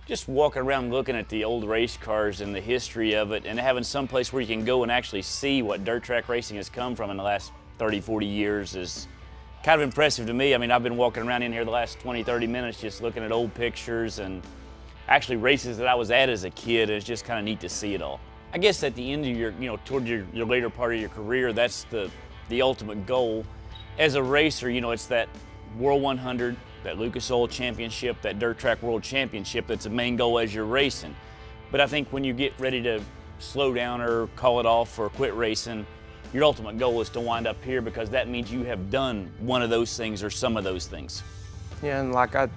Just walking around looking at the old race cars and the history of it, and having some place where you can go and actually see what dirt track racing has come from in the last 30, 40 years is kind of impressive to me. I mean, I've been walking around in here the last 20, 30 minutes just looking at old pictures and actually races that I was at as a kid. It's just kind of neat to see it all. I guess at the end of your, toward your later part of your career, that's the ultimate goal. As a racer, it's that World 100, that Lucas Oil Championship, that Dirt Track World Championship that's the main goal as you're racing. But I think when you get ready to slow down or call it off or quit racing, your ultimate goal is to wind up here, because that means you have done one of those things or some of those things. Yeah, and like I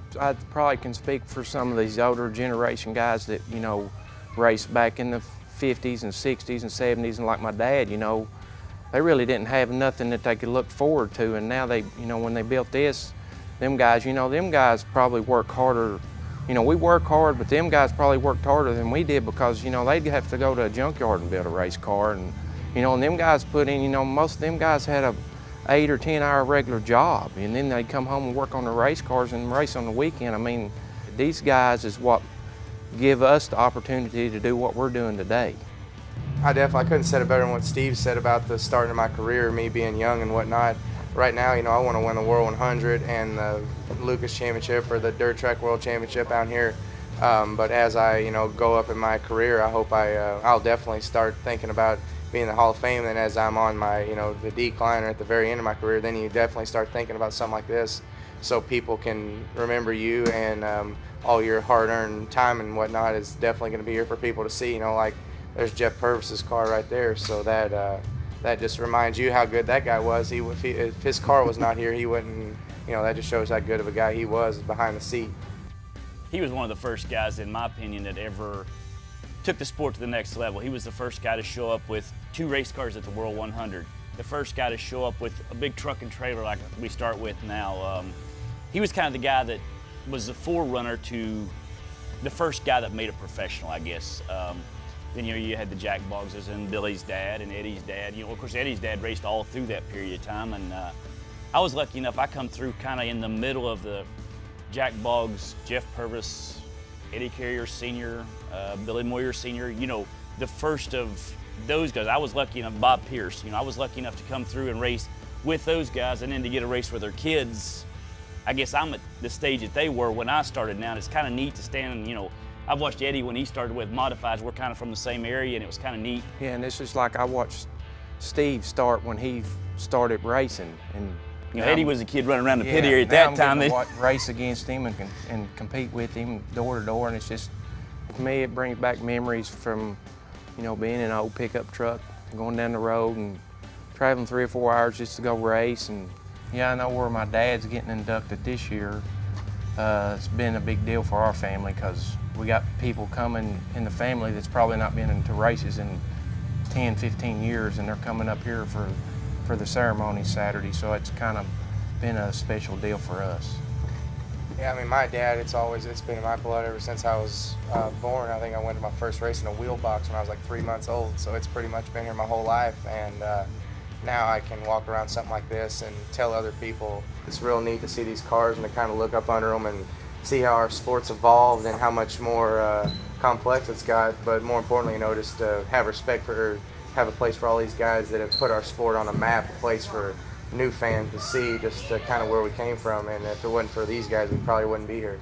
probably can speak for some of these older generation guys that, raced back in the 50s and 60s and 70s, and like my dad, they really didn't have nothing that they could look forward to, and now they, when they built this, them guys probably work harder. We work hard, but them guys probably worked harder than we did, because, they'd have to go to a junkyard and build a race car, and, and them guys put in, most of them guys had a 8 or 10 hour regular job, and then they'd come home and work on the race cars and race on the weekend. I mean, these guys is what give us the opportunity to do what we're doing today. I couldn't have said it better than what Steve said about the starting of my career, me being young and whatnot. Right now, I want to win the World 100 and the Lucas Championship or the Dirt Track World Championship out here. But as I, go up in my career, I hope I'll definitely start thinking about being in the Hall of Fame. And as I'm on my, the decline or at the very end of my career, then you definitely start thinking about something like this, so people can remember you, and all your hard-earned time and whatnot is definitely going to be here for people to see. Like there's Jeff Purvis's car right there, so that just reminds you how good that guy was. If his car was not here, he wouldn't. That just shows how good of a guy he was behind the seat. He was one of the first guys, in my opinion, that ever took the sport to the next level. He was the first guy to show up with 2 race cars at the World 100. The first guy to show up with a big truck and trailer like we start with now. He was kind of the guy that was the forerunner to the first guy that made it professional, I guess. Then you had the Jack Boggses and Billy's dad and Eddie's dad. Of course, Eddie's dad raced all through that period of time, and I was lucky enough. I come through kind of in the middle of the Jack Boggs, Jeff Purvis, Eddie Carrier Sr., Billy Moyer Sr. The first of those guys. I was lucky enough. Bob Pierce. I was lucky enough to come through and race with those guys, and then to get a race with their kids. I guess I'm at the stage that they were when I started now, and it's kind of neat to stand and, I've watched Eddie when he started with modifieds. We're kind of from the same area, and it was kind of neat. Yeah, and this is like I watched Steve start when he started racing. And Eddie was a kid running around the pit area at that time. I'm getting to race against him and compete with him door to door, and it's just, for me, it brings back memories from, being in an old pickup truck, going down the road and traveling 3 or 4 hours just to go race. And yeah, I know where my dad's getting inducted this year. It's been a big deal for our family, because we got people coming in the family that's probably not been into races in 10, 15 years, and they're coming up here for the ceremony Saturday, so it's kind of been a special deal for us. Yeah, I mean, my dad, it's been in my blood ever since I was born. I think I went to my first race in a wheel box when I was like 3 months old, so it's pretty much been here my whole life, and now I can walk around something like this and tell other people. It's real neat to see these cars and to kind of look up under them and see how our sport's evolved and how much more complex it's got, but more importantly, just to have respect for, have a place for all these guys that have put our sport on a map, a place for new fans to see just kind of where we came from, and if it wasn't for these guys, we probably wouldn't be here.